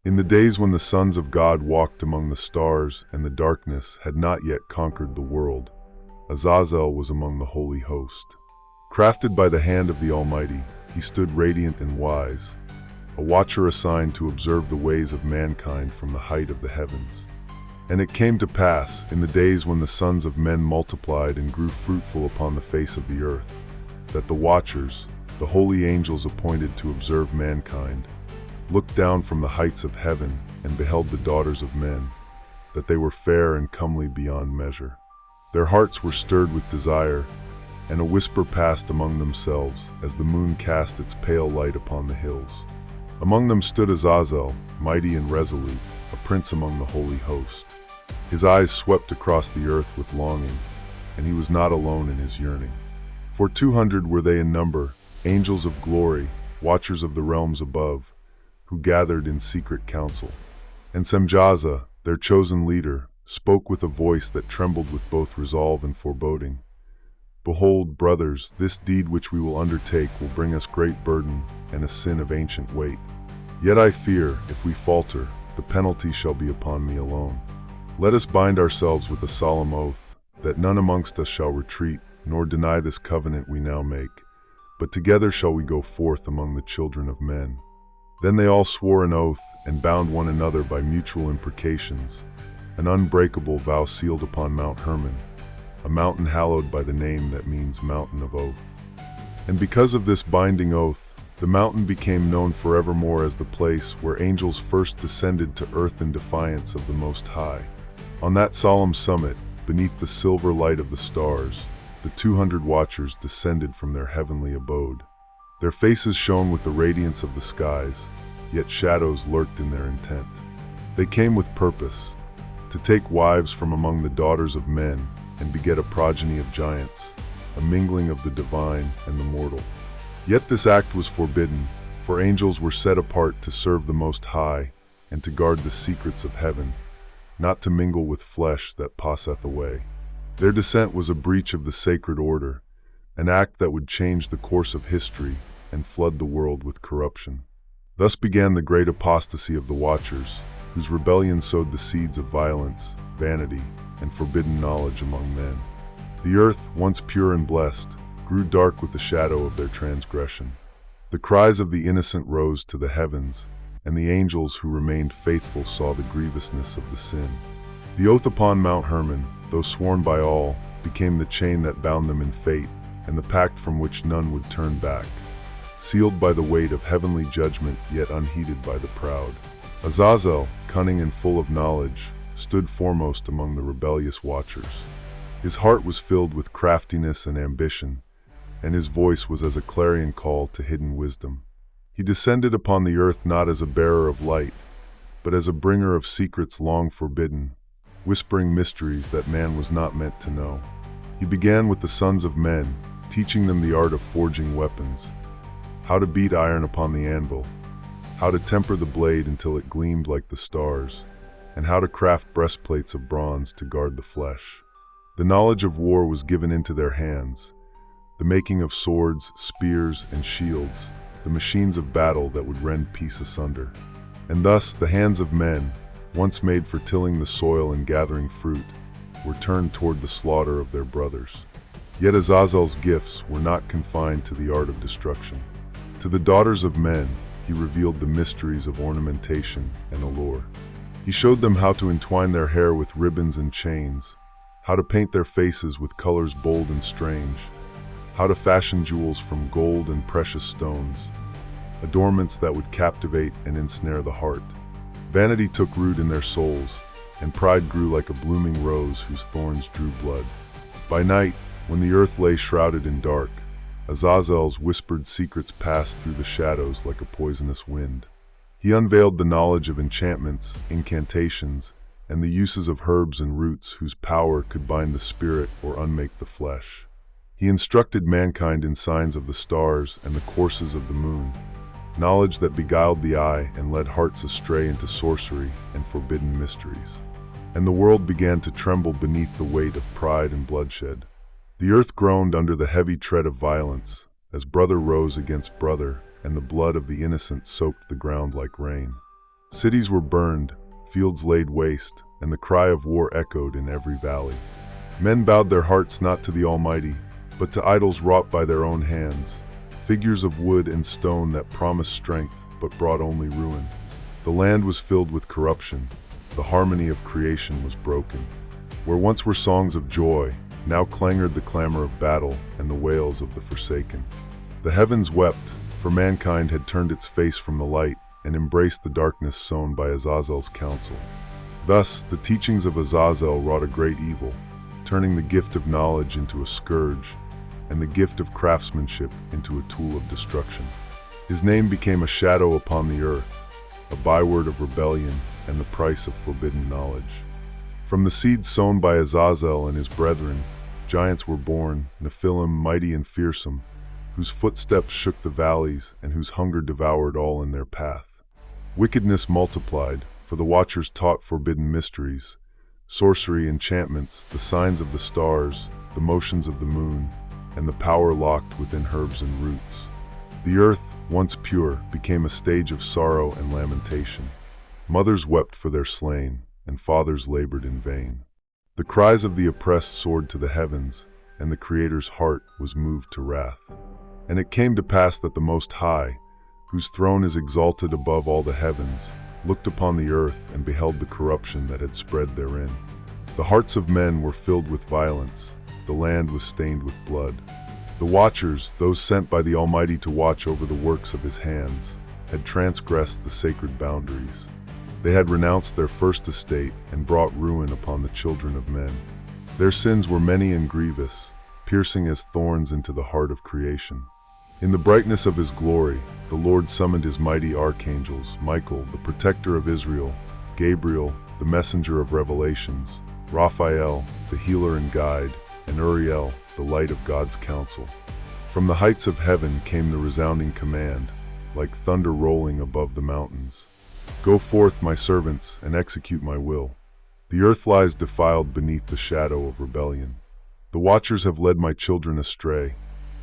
In the days when the sons of God walked among the stars and the darkness had not yet conquered the world, Azazel was among the holy host. Crafted by the hand of the Almighty, he stood radiant and wise, a watcher assigned to observe the ways of mankind from the height of the heavens. And it came to pass, in the days when the sons of men multiplied and grew fruitful upon the face of the earth, that the watchers, the holy angels appointed to observe mankind, looked down from the heights of heaven and beheld the daughters of men, that they were fair and comely beyond measure. Their hearts were stirred with desire, and a whisper passed among themselves as the moon cast its pale light upon the hills. Among them stood Azazel, mighty and resolute, a prince among the holy host. His eyes swept across the earth with longing, and he was not alone in his yearning. For 200 were they in number, angels of glory, watchers of the realms above, who gathered in secret council. And Semjaza, their chosen leader, spoke with a voice that trembled with both resolve and foreboding. Behold, brothers, this deed which we will undertake will bring us great burden and a sin of ancient weight. Yet I fear, if we falter, the penalty shall be upon me alone. Let us bind ourselves with a solemn oath, that none amongst us shall retreat, nor deny this covenant we now make, but together shall we go forth among the children of men. Then they all swore an oath and bound one another by mutual imprecations, an unbreakable vow sealed upon Mount Hermon, a mountain hallowed by the name that means mountain of oath. And because of this binding oath, the mountain became known forevermore as the place where angels first descended to earth in defiance of the Most High. On that solemn summit, beneath the silver light of the stars, the 200 watchers descended from their heavenly abode. Their faces shone with the radiance of the skies, yet shadows lurked in their intent. They came with purpose, to take wives from among the daughters of men and beget a progeny of giants, a mingling of the divine and the mortal. Yet this act was forbidden, for angels were set apart to serve the Most High and to guard the secrets of heaven, not to mingle with flesh that passeth away. Their descent was a breach of the sacred order, an act that would change the course of history and flood the world with corruption. Thus began the great apostasy of the Watchers, whose rebellion sowed the seeds of violence, vanity, and forbidden knowledge among men. The earth, once pure and blessed, grew dark with the shadow of their transgression. The cries of the innocent rose to the heavens, and the angels who remained faithful saw the grievousness of the sin. The oath upon Mount Hermon, though sworn by all, became the chain that bound them in fate, and the pact from which none would turn back. Sealed by the weight of heavenly judgment, yet unheeded by the proud. Azazel, cunning and full of knowledge, stood foremost among the rebellious watchers. His heart was filled with craftiness and ambition, and his voice was as a clarion call to hidden wisdom. He descended upon the earth not as a bearer of light, but as a bringer of secrets long forbidden, whispering mysteries that man was not meant to know. He began with the sons of men, teaching them the art of forging weapons, how to beat iron upon the anvil, how to temper the blade until it gleamed like the stars, and how to craft breastplates of bronze to guard the flesh. The knowledge of war was given into their hands, the making of swords, spears, and shields, the machines of battle that would rend peace asunder. And thus the hands of men, once made for tilling the soil and gathering fruit, were turned toward the slaughter of their brothers. Yet Azazel's gifts were not confined to the art of destruction. To the daughters of men, he revealed the mysteries of ornamentation and allure. He showed them how to entwine their hair with ribbons and chains, how to paint their faces with colors bold and strange, how to fashion jewels from gold and precious stones, adornments that would captivate and ensnare the heart. Vanity took root in their souls, and pride grew like a blooming rose whose thorns drew blood. By night, when the earth lay shrouded in dark, Azazel's whispered secrets passed through the shadows like a poisonous wind. He unveiled the knowledge of enchantments, incantations, and the uses of herbs and roots whose power could bind the spirit or unmake the flesh. He instructed mankind in signs of the stars and the courses of the moon, knowledge that beguiled the eye and led hearts astray into sorcery and forbidden mysteries. And the world began to tremble beneath the weight of pride and bloodshed. The earth groaned under the heavy tread of violence, as brother rose against brother, and the blood of the innocent soaked the ground like rain. Cities were burned, fields laid waste, and the cry of war echoed in every valley. Men bowed their hearts not to the Almighty, but to idols wrought by their own hands, figures of wood and stone that promised strength but brought only ruin. The land was filled with corruption. The harmony of creation was broken. Where once were songs of joy, now clangored the clamor of battle and the wails of the forsaken. The heavens wept, for mankind had turned its face from the light and embraced the darkness sown by Azazel's counsel. Thus, the teachings of Azazel wrought a great evil, turning the gift of knowledge into a scourge, and the gift of craftsmanship into a tool of destruction. His name became a shadow upon the earth, a byword of rebellion and the price of forbidden knowledge. From the seeds sown by Azazel and his brethren, giants were born, Nephilim mighty and fearsome, whose footsteps shook the valleys and whose hunger devoured all in their path. Wickedness multiplied, for the watchers taught forbidden mysteries, sorcery, enchantments, the signs of the stars, the motions of the moon, and the power locked within herbs and roots. The earth, once pure, became a stage of sorrow and lamentation. Mothers wept for their slain, and fathers labored in vain. The cries of the oppressed soared to the heavens, and the Creator's heart was moved to wrath. And it came to pass that the Most High, whose throne is exalted above all the heavens, looked upon the earth and beheld the corruption that had spread therein. The hearts of men were filled with violence, the land was stained with blood. The watchers, those sent by the Almighty to watch over the works of his hands, had transgressed the sacred boundaries. They had renounced their first estate and brought ruin upon the children of men. Their sins were many and grievous, piercing as thorns into the heart of creation. In the brightness of his glory, the Lord summoned his mighty archangels, Michael, the protector of Israel, Gabriel, the messenger of revelations, Raphael, the healer and guide, and Uriel, the light of God's counsel. From the heights of heaven came the resounding command, like thunder rolling above the mountains. Go forth, my servants, and execute my will. The earth lies defiled beneath the shadow of rebellion. The watchers have led my children astray.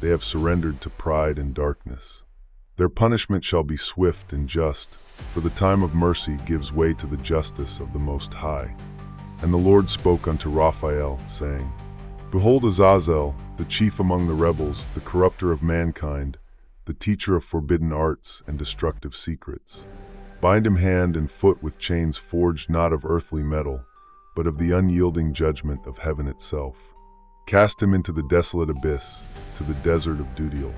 They have surrendered to pride and darkness. Their punishment shall be swift and just, for the time of mercy gives way to the justice of the Most High. And the Lord spoke unto Raphael, saying, Behold Azazel, the chief among the rebels, the corrupter of mankind, the teacher of forbidden arts and destructive secrets. Bind him hand and foot with chains forged not of earthly metal, but of the unyielding judgment of heaven itself. Cast him into the desolate abyss, to the desert of Uriel.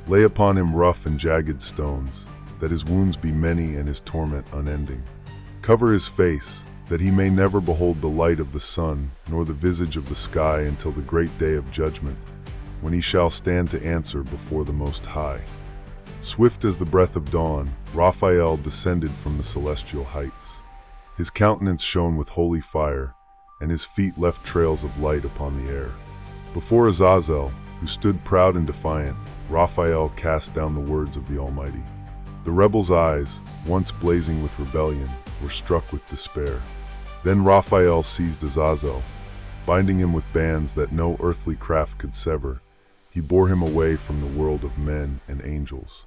Lay upon him rough and jagged stones, that his wounds be many and his torment unending. Cover his face, that he may never behold the light of the sun, nor the visage of the sky until the great day of judgment, when he shall stand to answer before the Most High. Swift as the breath of dawn, Raphael descended from the celestial heights. His countenance shone with holy fire, and his feet left trails of light upon the air. Before Azazel, who stood proud and defiant, Raphael cast down the words of the Almighty. The rebels' eyes, once blazing with rebellion, were struck with despair. Then Raphael seized Azazel. Binding him with bands that no earthly craft could sever, he bore him away from the world of men and angels.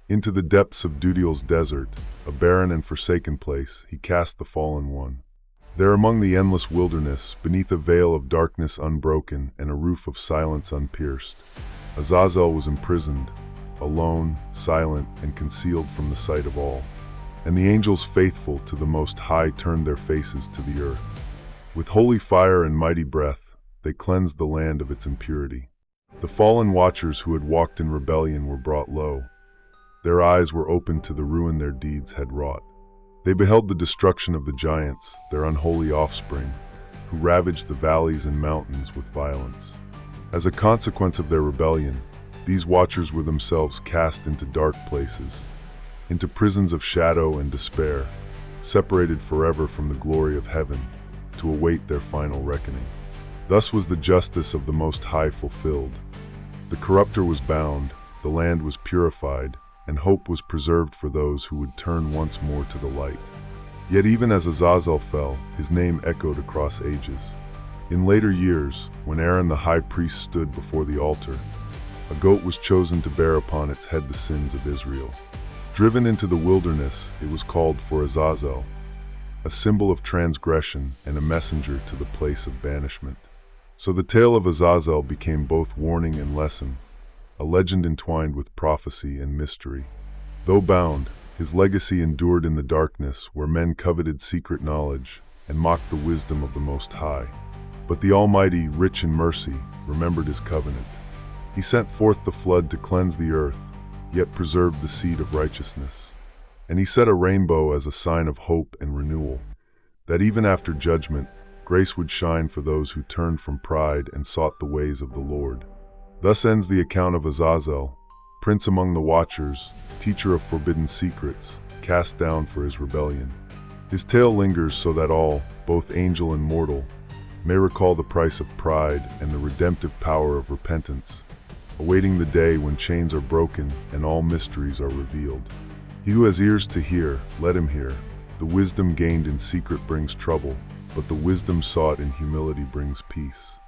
Into the depths of Uriel's desert, a barren and forsaken place, he cast the fallen one. There among the endless wilderness, beneath a veil of darkness unbroken and a roof of silence unpierced, Azazel was imprisoned, alone, silent, and concealed from the sight of all. And the angels faithful to the Most High turned their faces to the earth. With holy fire and mighty breath, they cleansed the land of its impurity. The fallen watchers who had walked in rebellion were brought low. Their eyes were opened to the ruin their deeds had wrought. They beheld the destruction of the giants, their unholy offspring, who ravaged the valleys and mountains with violence. As a consequence of their rebellion, these watchers were themselves cast into dark places, into prisons of shadow and despair, separated forever from the glory of heaven, to await their final reckoning. Thus was the justice of the Most High fulfilled. The corrupter was bound, the land was purified, and hope was preserved for those who would turn once more to the light. Yet even as Azazel fell, his name echoed across ages. In later years, when Aaron the high priest stood before the altar, a goat was chosen to bear upon its head the sins of Israel. Driven into the wilderness, it was called for Azazel, a symbol of transgression and a messenger to the place of banishment. So the tale of Azazel became both warning and lesson, a legend entwined with prophecy and mystery. Though bound, his legacy endured in the darkness where men coveted secret knowledge and mocked the wisdom of the Most High. But the Almighty, rich in mercy, remembered his covenant. He sent forth the flood to cleanse the earth, yet preserved the seed of righteousness. And he set a rainbow as a sign of hope and renewal, that even after judgment, grace would shine for those who turned from pride and sought the ways of the Lord. Thus ends the account of Azazel, prince among the watchers, teacher of forbidden secrets, cast down for his rebellion. His tale lingers so that all, both angel and mortal, may recall the price of pride and the redemptive power of repentance, awaiting the day when chains are broken and all mysteries are revealed. He who has ears to hear, let him hear. The wisdom gained in secret brings trouble, but the wisdom sought in humility brings peace.